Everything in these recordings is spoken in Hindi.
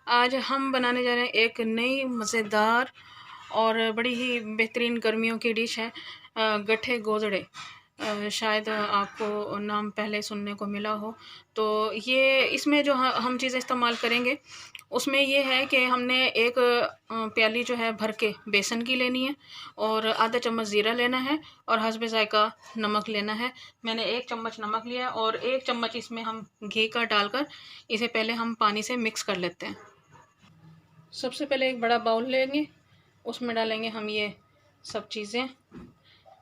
आज हम बनाने जा रहे हैं एक नई मज़ेदार और बड़ी ही बेहतरीन गर्मियों की डिश है गट्ठे गोदड़े। शायद आपको नाम पहले सुनने को मिला हो। तो ये इसमें जो हम चीज़ें इस्तेमाल करेंगे उसमें ये है कि हमने एक प्याली जो है भर के बेसन की लेनी है और आधा चम्मच ज़ीरा लेना है और हस्बे ज़ायक़ा नमक लेना है। मैंने 1 चम्मच नमक लिया और 1 चम्मच इसमें हम घी का डालकर इसे पहले हम पानी से मिक्स कर लेते हैं। सबसे पहले एक बड़ा बाउल लेंगे, उसमें डालेंगे हम ये सब चीज़ें।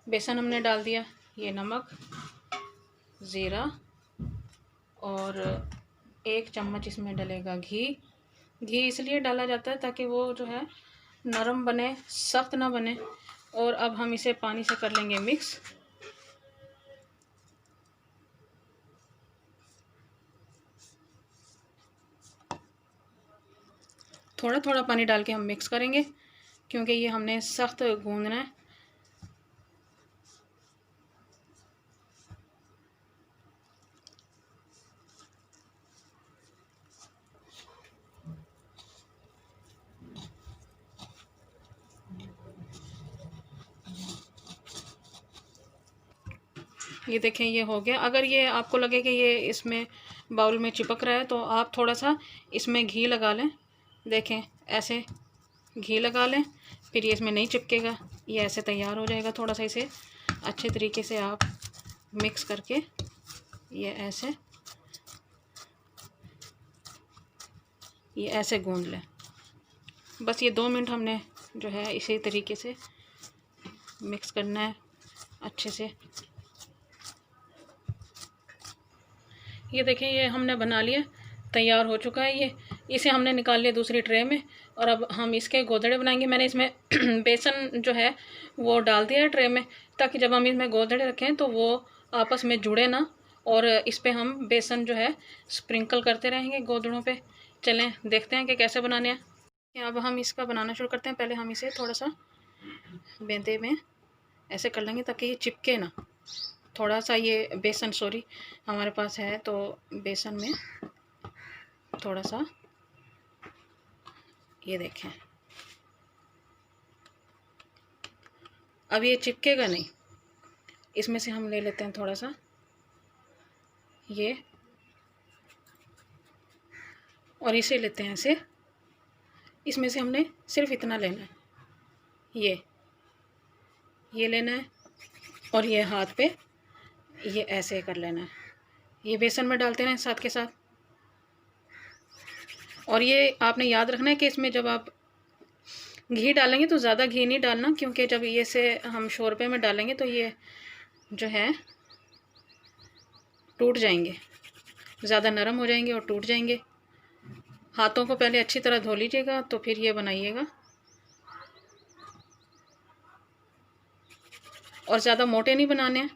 बेसन हमने डाल दिया, ये नमक, ज़ीरा और 1 चम्मच इसमें डलेगा घी। घी इसलिए डाला जाता है ताकि वो जो है नरम बने, सख्त ना बने। और अब हम इसे पानी से कर लेंगे मिक्स। थोड़ा थोड़ा पानी डाल के हम मिक्स करेंगे क्योंकि ये हमने सख्त गूंदना है। ये देखें, ये हो गया। अगर ये आपको लगे कि ये इसमें बाउल में चिपक रहा है तो आप थोड़ा सा इसमें घी लगा लें। देखें, ऐसे घी लगा लें, फिर ये इसमें नहीं चिपकेगा, ये ऐसे तैयार हो जाएगा। थोड़ा सा इसे अच्छे तरीके से आप मिक्स करके ये ऐसे गूंद लें। बस ये 2 मिनट हमने जो है इसी तरीके से मिक्स करना है अच्छे से। ये देखें, ये हमने बना लिया, तैयार हो चुका है ये। इसे हमने निकाल लिया दूसरी ट्रे में और अब हम इसके गोदड़े बनाएंगे। मैंने इसमें बेसन जो है वो डाल दिया है ट्रे में, ताकि जब हम इसमें गोदड़े रखें तो वो आपस में जुड़े ना, और इस पे हम बेसन जो है स्प्रिंकल करते रहेंगे गोदड़ों पे। चलें देखते हैं कि कैसे बनाने हैं। अब हम इसका बनाना शुरू करते हैं। पहले हम इसे थोड़ा सा बेंदे में ऐसे कर लेंगे ताकि ये चिपके ना। थोड़ा सा ये बेसन हमारे पास है, तो बेसन में थोड़ा सा ये देखें, अब ये चिपकेगा नहीं। इसमें से हम ले लेते हैं थोड़ा सा ये, और इसे लेते हैं ऐसे। इसमें से हमने सिर्फ इतना लेना है, ये लेना है, और ये हाथ पे ये ऐसे कर लेना है। ये बेसन में डालते रहें साथ के साथ। और ये आपने याद रखना है कि इसमें जब आप घी डालेंगे तो ज़्यादा घी नहीं डालना, क्योंकि जब ये से हम शोरबे में डालेंगे तो ये जो है टूट जाएंगे, ज़्यादा नरम हो जाएंगे और टूट जाएंगे। हाथों को पहले अच्छी तरह धो लीजिएगा तो फिर ये बनाइएगा। और ज़्यादा मोटे नहीं बनाने हैं,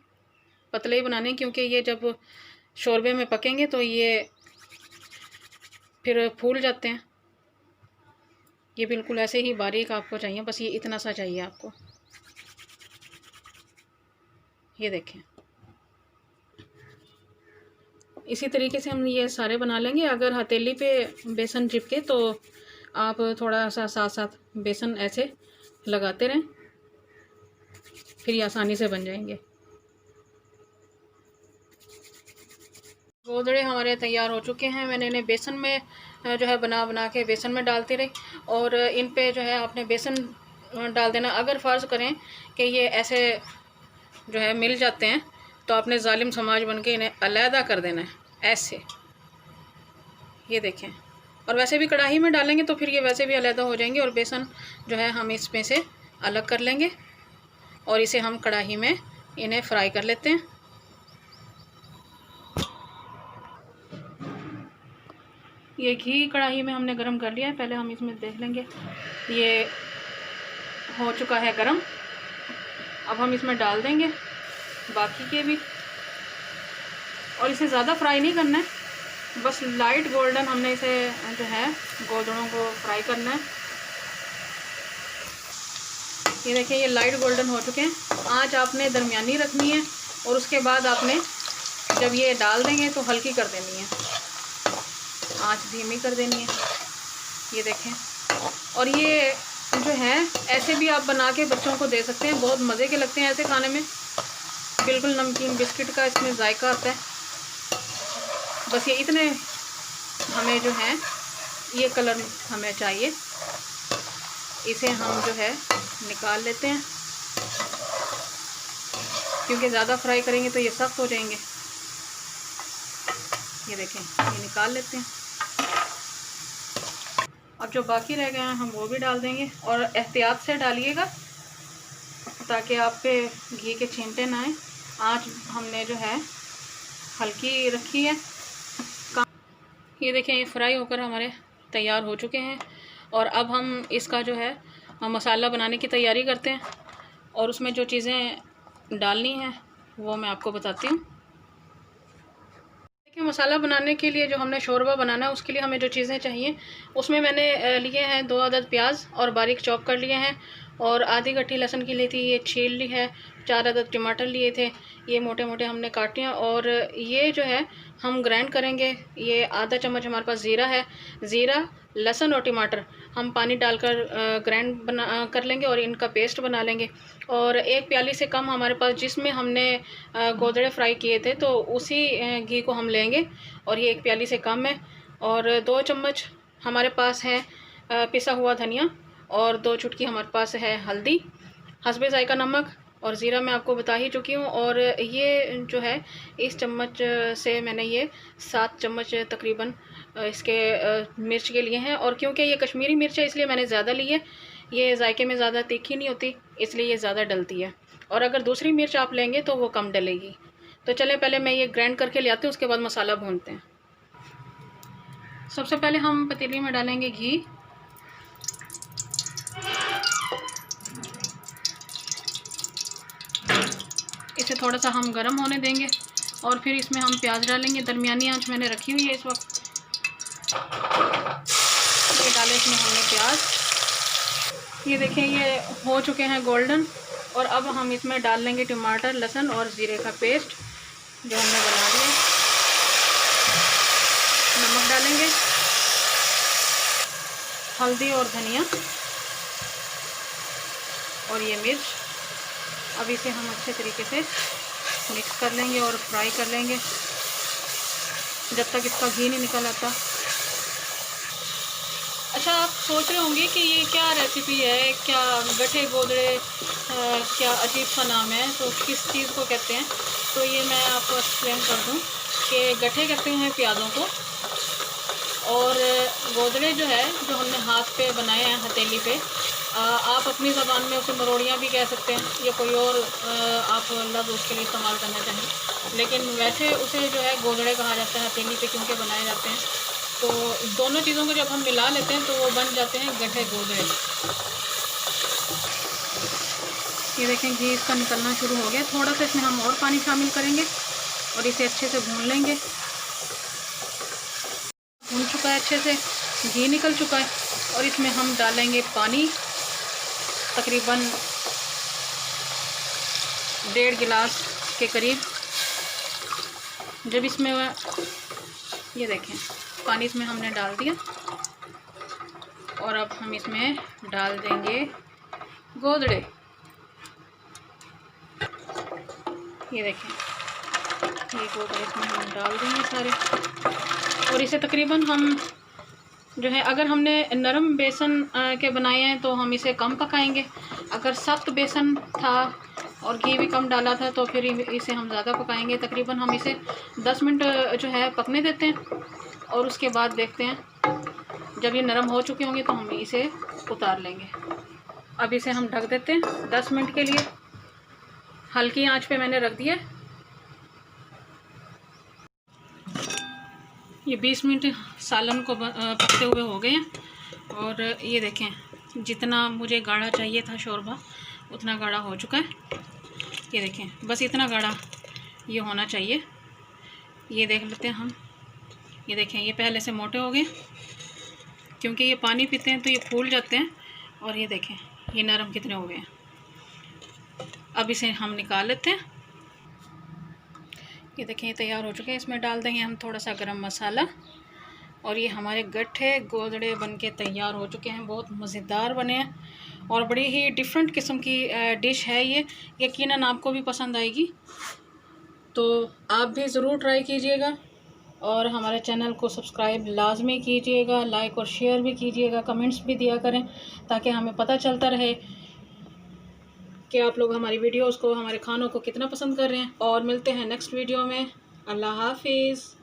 पतले ही बनाने हैं, क्योंकि ये जब शोरबे में पकेंगे तो ये फिर फूल जाते हैं। ये बिल्कुल ऐसे ही बारीक आपको चाहिए, बस ये इतना सा चाहिए आपको। ये देखें, इसी तरीके से हम ये सारे बना लेंगे। अगर हथेली पे बेसन चिपके तो आप थोड़ा सा साथ साथ बेसन ऐसे लगाते रहें, फिर ये आसानी से बन जाएंगे। गोदड़े हमारे तैयार हो चुके हैं। मैंने इन्हें बेसन में जो है बना के बेसन में डालती रही, और इन पे जो है आपने बेसन डाल देना। अगर फ़र्ज़ करें कि ये ऐसे जो है मिल जाते हैं तो आपने जालिम समाज बन के इन्हें अलहदा कर देना है ऐसे। ये देखें, और वैसे भी कढ़ाई में डालेंगे तो फिर ये वैसे भी अलहदा हो जाएंगे, और बेसन जो है हम इसमें से अलग कर लेंगे और इसे हम कढ़ाई में इन्हें फ्राई कर लेते हैं। ये घी कढ़ाई में हमने गरम कर लिया है। पहले हम इसमें देख लेंगे, ये हो चुका है गरम। अब हम इसमें डाल देंगे बाकी के भी, और इसे ज़्यादा फ्राई नहीं करना है, बस लाइट गोल्डन हमने इसे जो है गोदड़ों को फ्राई करना है। ये देखिए, ये लाइट गोल्डन हो चुके हैं। आँच आपने दरमियानी रखनी है, और उसके बाद आपने जब ये डाल देंगे तो हल्की कर देनी है, आँच धीमी कर देनी है। ये देखें। और ये जो है ऐसे भी आप बना के बच्चों को दे सकते हैं, बहुत मज़े के लगते हैं ऐसे खाने में। बिल्कुल नमकीन बिस्किट का इसमें जायका आता है। बस ये इतने हमें जो है ये कलर हमें चाहिए। इसे हम जो है निकाल लेते हैं, क्योंकि ज़्यादा फ्राई करेंगे तो ये सख्त हो जाएंगे। ये देखें, ये निकाल लेते हैं। अब जो बाकी रह गए हैं हम वो भी डाल देंगे, और एहतियात से डालिएगा ताकि आप पे घी के छींटे ना आए। आँच हमने जो है हल्की रखी है। ये देखें, ये फ्राई होकर हमारे तैयार हो चुके हैं। और अब हम इसका जो है मसाला बनाने की तैयारी करते हैं, और उसमें जो चीज़ें डालनी हैं वो मैं आपको बताती हूँ। देखिए, मसाला बनाने के लिए जो हमने शोरबा बनाना है उसके लिए हमें जो चीज़ें चाहिए, उसमें मैंने लिए हैं 2 अदद प्याज और बारीक चॉप कर लिए हैं, और आधी गट्ठी लहसुन की ली थी, ये छील ली है। 4 अदद टमाटर लिए थे, ये मोटे मोटे हमने काटे हैं। और ये जो है हम ग्राइंड करेंगे। ये आधा चम्मच हमारे पास ज़ीरा है। ज़ीरा, लहसुन और टमाटर हम पानी डालकर ग्राइंड कर लेंगे और इनका पेस्ट बना लेंगे। और 1 प्याली से कम हमारे पास, जिसमें हमने गोदड़े फ्राई किए थे, तो उसी घी को हम लेंगे, और ये 1 प्याली से कम है। और 2 चम्मच हमारे पास है पिसा हुआ धनिया, और 2 चुटकी हमारे पास है हल्दी, हस्बे ज़ायका नमक, और ज़ीरा मैं आपको बता ही चुकी हूँ। और ये जो है इस चम्मच से मैंने ये 7 चम्मच तकरीबन इसके मिर्च के लिए हैं। और क्योंकि ये कश्मीरी मिर्च है इसलिए मैंने ज़्यादा ली है। ये जायके में ज़्यादा तीखी नहीं होती, इसलिए ये ज़्यादा डलती है। और अगर दूसरी मिर्च आप लेंगे तो वो कम डलेगी। तो चलें, पहले मैं ये ग्राइंड करके ले आती हूँ, उसके बाद मसाला भूनते हैं। सबसे पहले हम पतीली में डालेंगे घी। इसे थोड़ा सा हम गर्म होने देंगे, और फिर इसमें हम प्याज डालेंगे। दरमियानी आंच मैंने रखी हुई है इस वक्त। ये डाले इसमें हमने प्याज। ये देखें, ये हो चुके हैं गोल्डन। और अब हम इसमें डाल लेंगे टमाटर, लहसुन और ज़ीरे का पेस्ट जो हमने बना लिया। नमक डालेंगे, हल्दी और धनिया, और ये मिर्च। अब इसे हम अच्छे तरीके से मिक्स कर लेंगे और फ्राई कर लेंगे जब तक इसका घी नहीं निकल आता। अच्छा, आप सोच रहे होंगे कि ये क्या रेसिपी है, क्या गठे गोदड़े, क्या अजीब सा नाम है, तो किस चीज़ को कहते हैं? तो ये मैं आपको एक्सप्लेन कर दूं कि गठे कहते हैं प्याज़ों को, और गोदड़े जो है, जो हमने हाथ पे बनाए हैं हथेली पे, आप अपनी ज़बान में उसे मरोड़ियाँ भी कह सकते हैं, या कोई और आप लफ्ज़ उसके लिए इस्तेमाल करना चाहें, लेकिन वैसे उसे जो है गोदड़े कहा जाता है, हथेली पे क्योंकि बनाए जाते हैं। तो दोनों चीज़ों को जब हम मिला लेते हैं तो वो बन जाते हैं गठे गोदड़े। ये देखें, घी इसका निकलना शुरू हो गया। थोड़ा सा इसमें हम और पानी शामिल करेंगे और इसे अच्छे से भून लेंगे। भून चुका है अच्छे से, घी निकल चुका है, और इसमें हम डालेंगे पानी, तकरीबन 1.5 गिलास के करीब। जब इसमें ये देखें पानी इसमें हमने डाल दिया, और अब हम इसमें डाल देंगे गोदड़े। ये देखें, ये गोदड़े इसमें हम डाल देंगे सारे, और इसे तकरीबन हम जो है, अगर हमने नरम बेसन के बनाए हैं तो हम इसे कम पकाएंगे। अगर सख्त बेसन था और घी भी कम डाला था तो फिर इसे हम ज़्यादा पकाएंगे। तकरीबन हम इसे 10 मिनट जो है पकने देते हैं, और उसके बाद देखते हैं जब ये नरम हो चुके होंगे तो हम इसे उतार लेंगे। अब इसे हम ढक देते हैं 10 मिनट के लिए। हल्की आंच पे मैंने रख दिया। ये 20 मिनट सालन को पकते हुए हो गए हैं, और ये देखें जितना मुझे गाढ़ा चाहिए था शोरबा उतना गाढ़ा हो चुका है। ये देखें, बस इतना गाढ़ा ये होना चाहिए। ये देख लेते हैं हम। ये देखें, ये पहले से मोटे हो गए, क्योंकि ये पानी पीते हैं तो ये फूल जाते हैं। और ये देखें ये नरम कितने हो गए हैं। अब इसे हम निकाल लेते हैं। ये देखें, ये तैयार हो चुके हैं। इसमें डाल देंगे हम थोड़ा सा गरम मसाला, और ये हमारे गट्ठे गोदड़े बनके तैयार हो चुके हैं। बहुत मज़ेदार बने हैं और बड़ी ही डिफरेंट किस्म की डिश है ये। यकीनन आपको भी पसंद आएगी, तो आप भी ज़रूर ट्राई कीजिएगा और हमारे चैनल को सब्सक्राइब लाजमी कीजिएगा, लाइक और शेयर भी कीजिएगा, कमेंट्स भी दिया करें ताकि हमें पता चलता रहे कि आप लोग हमारी वीडियोस को, हमारे खानों को कितना पसंद कर रहे हैं। और मिलते हैं नेक्स्ट वीडियो में। अल्लाह हाफिज़।